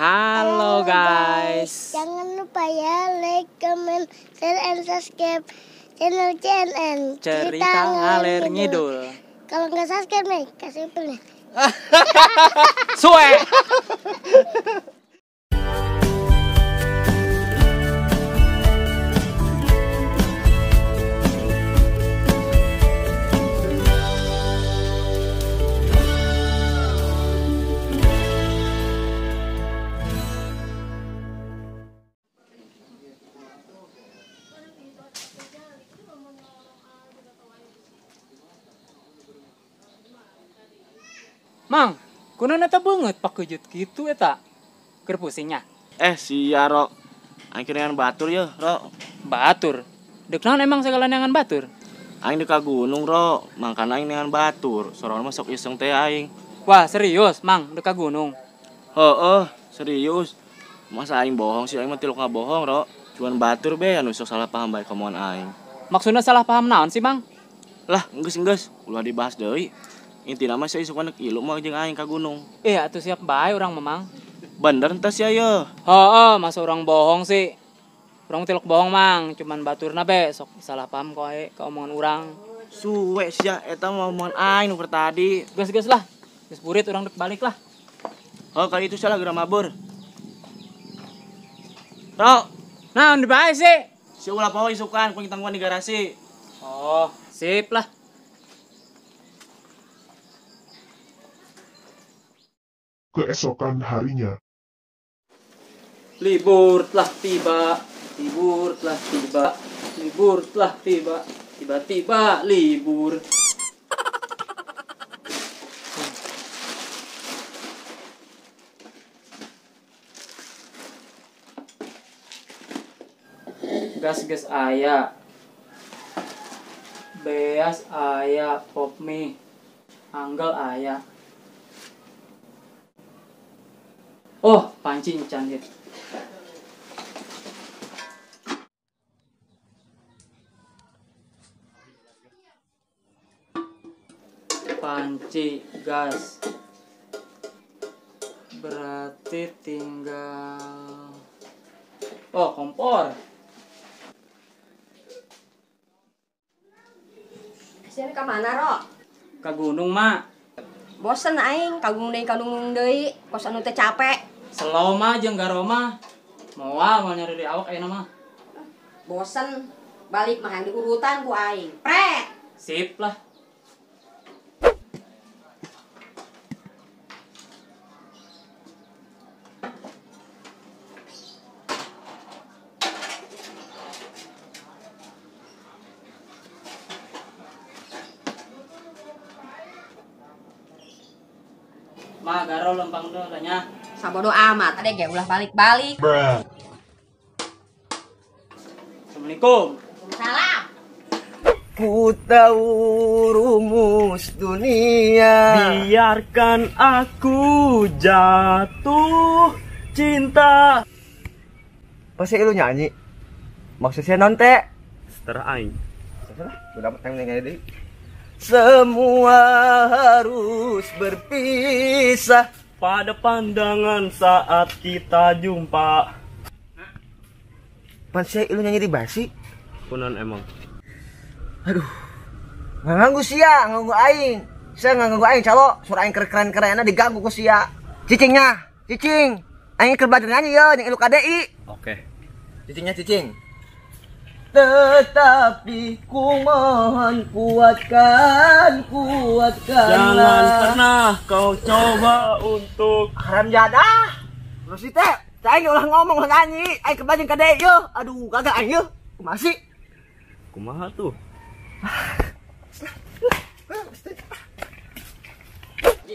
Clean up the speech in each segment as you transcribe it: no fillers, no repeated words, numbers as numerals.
Halo guys. Jangan lupa ya like, comment, share, and subscribe channel CNN Cerita Ngalir Ngidul. Kalau nggak subscribe nih, kasih pilih. Suwe. Mang, kuno nata banget pakejut gitu eta. Keur pusingnya. Sia Ro. Aing keunaan batur ya, Ro. Batur. Dek naon emang segala neangan batur? Aing di ka gunung, Ro. Mangkana aing neangan batur. Soalna mah sok iseng teh aing. Wah, serius, Mang, dek ka gunung. Heeh, serius. Masa aing bohong sih, aing mah tiluk ngabohong, Ro. Cuman batur be anu sok salah paham bae komoan aing. Maksudnya salah paham naon sih, Mang? Lah, geus ulah dibahas deui. Intina mah saya isuk anak ilu mah jeung aing ka gunung. Atuh siap bae urang Mamang. Bener teh sia ye. Heeh, masa orang bohong sih. Urang tiluk bohong, Mang, cuman baturna be sok salah paham koe ka omongan urang. Suwe sia eta mah omongan aing nu tadi. Geus lah. Geus burit urang dek balik lah. Oh, kali itu salah geura mabur. Ro, Naon dibae sih? si ulah poho isukan kuing tangguan di garasi. Oh, sip lah. Keesokan harinya. Libur telah tiba, tiba-tiba libur. Gas aya, beas aya, pop mie, anggal aya. Oh, panci encan ya. Panci, gas. Berarti tinggal... Oh, kompor. Sini ke mana, Ro? Ka gunung, Mak. Bosen aing, kagung deui, kos anu teh capek. Slow mah jeung garo mah. Moal nyari di awak ayeuna mah. Bosen, balik mah di urutan ku aing. Pret. Sip lah. Mah garo lempang dulu tanya. Sabodo amat, ade ge ulah balik-balik. Assalamualaikum. Salam. Ku tahu rumus dunia. Biarkan aku jatuh cinta. Pasti lu nyanyi. Maksudnya non teh. Seterah aing. Udah time nyanyi deui. Semua harus berpisah pada pandangan saat kita jumpa. Pasti lu nyanyi di basi. Kunan emang. Aduh. Nganggu sia, nganggu aing. Saya nganggu aing calo, suara aing keren-kerenna diganggu ku sia. Cicingnya, cicing. Aing keur belajar nyanyi ya, jeung ilu KDI. Oke. Cicingnya cicing. Tetapi ku mohon kuatkan. Jangan pernah kau coba untuk Haram jadah. Terus itu, aing ulah ngomong ulah nyanyi. Aing keur belajar KDI yo. Aduh, kagak aing yo. Masih. kumaha tuh.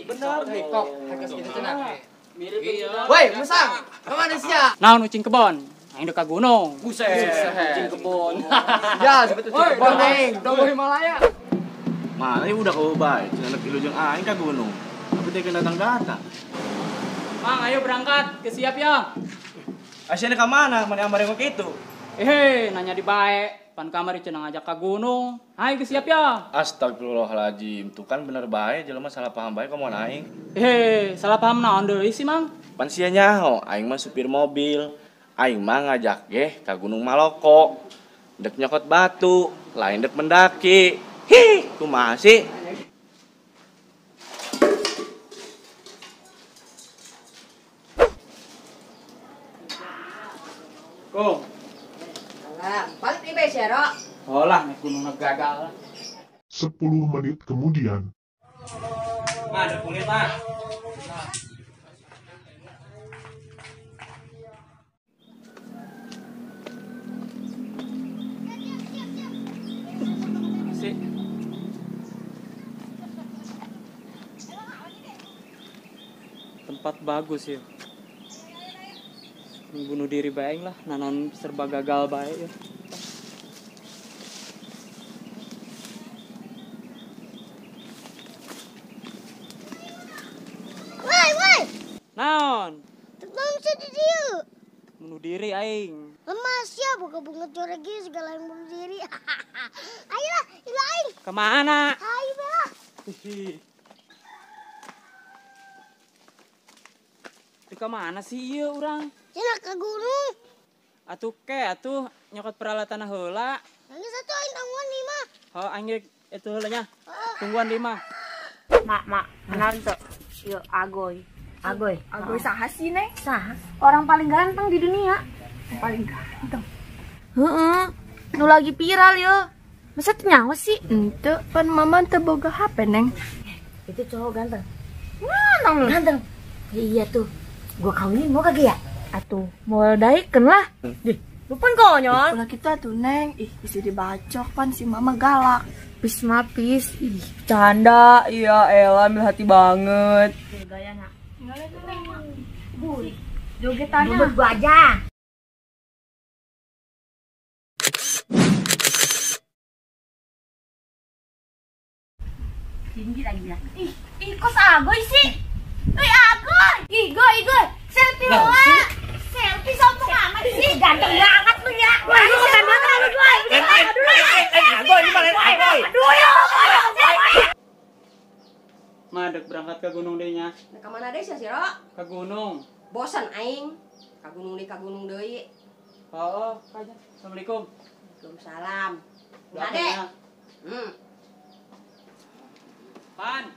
Bener nih kok hagas gitu cenah. Mirip iya. Woi, musang. Kemana sia? Naon ucing kebon? Aing dek ka gunung. Buset. Ucing kebon. Ya, sebetul ucing kebon aing. Dogo Himalaya. Mana ya udah kau baik, anak ilu jeung aing ka gunung. Tapi teh datang-datang. Mang, ayo berangkat, kesiap ya. Asyana ka mana? Mana amare kok kitu? Nanya di bae. Pan kamari cenah ngajak ka gunung. Hai geus siap ya. Astagfirullahaladzim. Tuh kan bener bae jelema salah paham bae komo aing. Salah paham naon deui sih, Mang? Pan sia nyaho, aing mah supir mobil. Aing mah ngajak ka Gunung Maloko. Dek nyokot batu, lain dek mendaki. Hi, kumaha sih? Kong. Alah, balik nih bes ya, Rok. Olah, naik gunung gagal. 10 menit kemudian. Mah, ada kulit mah. Sih. Tempat bagus ya. Bunuh diri baik lah, nanon serba gagal baik ya. Woi. Naon? Tetap bisa di dia. Bunuh diri aing. Lemas ya, buka bunga corek gini segala yang bunuh diri. Ayolah, aing. Kemana? Ayo bela. Di kemana sih iya orang? Cina ke gunung. Atuh nyokot peralatan heula. Nanti satu aing tangguhan nih mah. Oh, aing itu heulanya. Tungguan di mah. Mak, kenalan tuh. Yuk, Agoy. Agoy Saha sih, Neng? saha? Orang paling ganteng di dunia. Paling ganteng. Heeh. Nu lagi viral yo. Masa teu nyawa sih? Ente, pan mama teu boga HP, Neng. Itu cowok ganteng. Ganteng. Iya tuh. Gua kawinin mau kagak ya? Atuh, mau daikeun lah. Lu pun konyol. Ulah kita tuh, Neng. Ih, bisa dibacok pan si mama galak. Pis mapis. Ih, canda. Iya, elah ambil hati banget. Gaya nak. Jogetannya. Buat gua aja. Tinggi lagi ya. Ih, kok Agoy sih? Agoy! Igoy! Selfie lo, selfie sombong amat sih. Ganteng banget lu ya. Wah, lu keren banget lu, Boy. Agoy, ini malah Agoy. Aduh, ya. Madek berangkat ke gunung deh nya. Nah, kemana deh sih, Rok? Ke gunung. Bosan aing. Ka gunung deui. Oh, aja. Assalamualaikum. Waalaikumsalam. Nah, Berapa Dek. nya? Pan.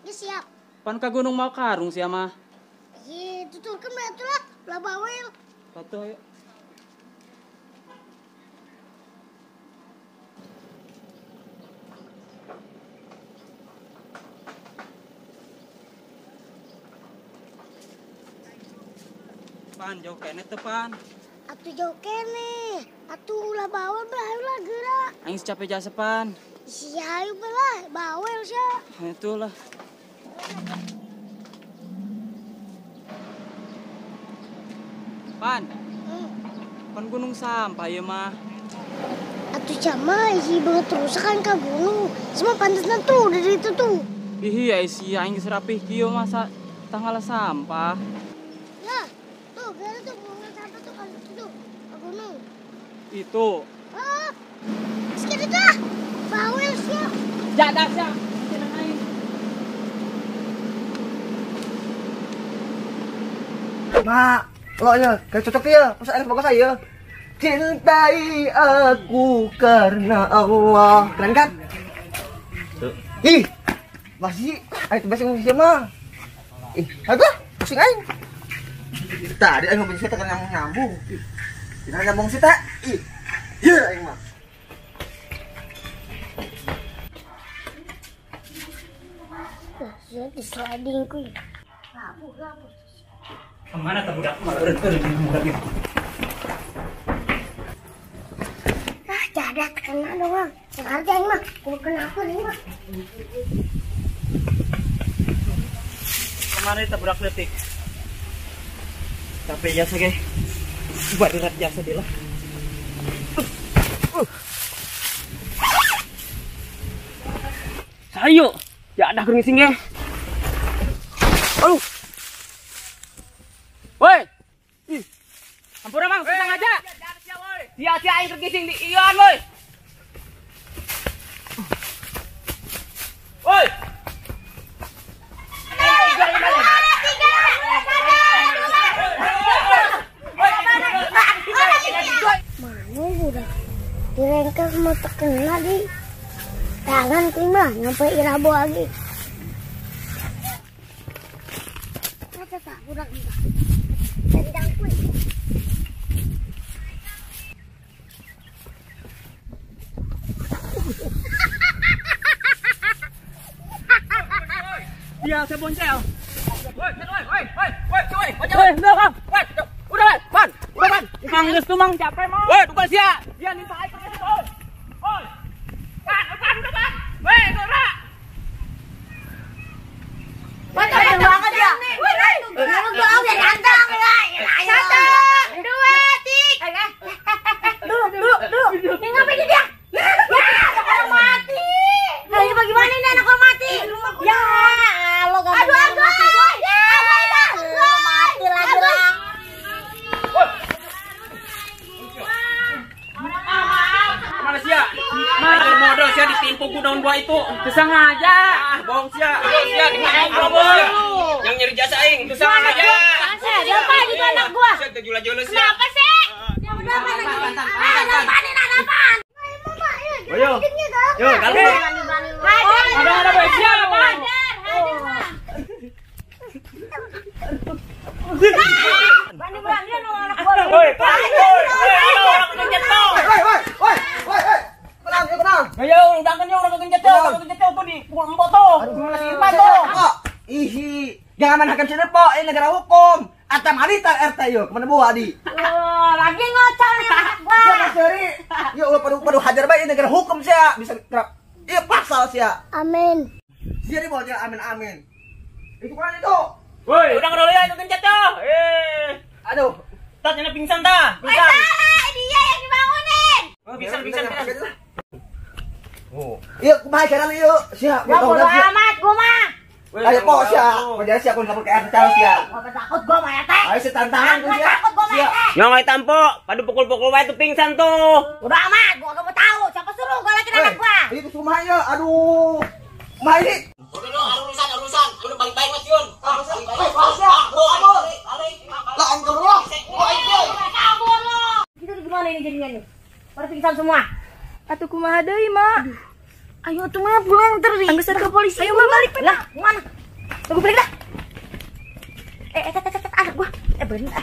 Ini siap. Pan ke gunung mau karung sih mah. Iya, tuturkan betul lah. Lah bawel. Patuh yuk. Pan, jauh kene teu pan. Atuh jauh kene. Atuh ulah bawel belah ulah gerak. Aing capek jasa pan. Si ayu belah bawel sya. Itulah. Pan, pan gunung sampah ya mah. Atuh cama isi banget terus kan ke gunung. Semua pantasnya tuh dari itu tuh. Iya sih aing geus rapih kieu masa tanggal sampah. Ya, tuh gara tuh bunga sampah tuh kan tuh ke gunung. Itu. Ah, sekitar dah. Bawel sya. Jadak sya. Cenah aing. Mak, lo ya, kayak cocok ya, masa air bagus saya. Cintai aku karena Allah. Keren kan? Ih, masih, ayo coba sing musik mah. Ih, agak, pusing aing. Tadi aing mau cerita kan nyambung. Tidak nyambung sih tak? Ih, iya aing mah. Jadi sliding kuy. Kemana tuh budak? Budak itu. Ah, jadak kena doang. Sengaja ini mah. Gua kenapa ini mah? Kemana itu budak letik? Capek jasa ge. Buat berat jasa dia lah. Sayo, ya ada geringsing ge. Aduh. Woi. Ih. Ampura Mang, tenang aja. Sia-sia aing tergising di ion, woi. Woi. Mana udah direngkel mau terkena di tangan terima nyampe irabo lagi. Kata tak kurang juga. Tendang kuy. Dia saya boncel. Woi, belakang. Woi, udah, Ban. Mang geus tuh mang capek mang. Woi, tukang sia. Dia minta air pakai woi. Woi. Ban. Woi, Dora. Banyak banget ya. Kalau gua udah ganteng. Satu, dua, tiga. Dulu. Ini ngapain dia? Anak mati. Nah, ini bagaimana ini anak mati? Ya, lo gak aduh. Mati lagi lah. Mana sia? Mager modal sia ditimpu ku daun buah itu. Kesengaja. Bohong sia. Sia dimain yang nyari jasa aing. Kesengaja. Dia apa di anak gua? Sia terjula-jula sia. Kenapa sih? Apaan? Ayo. Yo, dalu. Ada baik sia apa? Berani anak gua. Woi. Tenang. Ayo, orang kencet tuh di empok tuh. Irman tuh. Ihi, jangan main hakim cilepo, ini negara hukum. Atam alita RT yuk, kemana buah di? Lagi ngocol nih anak gua. Seri, yuk udah hajar baik ini negara hukum sih, bisa kerap. Iya pasal sih. Amin. Dia bawa dia amin. Itu kan itu. Woi, udah ngerol ya itu kencet tuh. Aduh, Tas ini pingsan dah. Dia yang dibangunin. Pingsan. Oh. Yuk, kumaha jalan yuk. Siap. Ya bodo amat gua mah. Ayo kok siap. Kok jadi siap kun kapal ke RT siap. Gua takut gua mah ya teh. Ayo tantangan ku siap. Takut gua mah ya teh. Nyong ai tampo, padu pukul-pukul wae tuh pingsan tuh. Udah amat, gua gak mau tahu siapa suruh gua lagi anak gua. Itu kumaha yuk. Aduh. Kumaha ini? Udah urusan. Udah baik-baik Mas Yun. Lah angkat dulu. Kabur lo. Gitu gimana ini jadinya nih? Pada pingsan semua. Atuh kumaha deui, Mak? Ayo tuh mah pulang terus. Anggus ke polisi. Ayo mah balik. Lah, mana? Tunggu balik dah. Anak gua. Bener.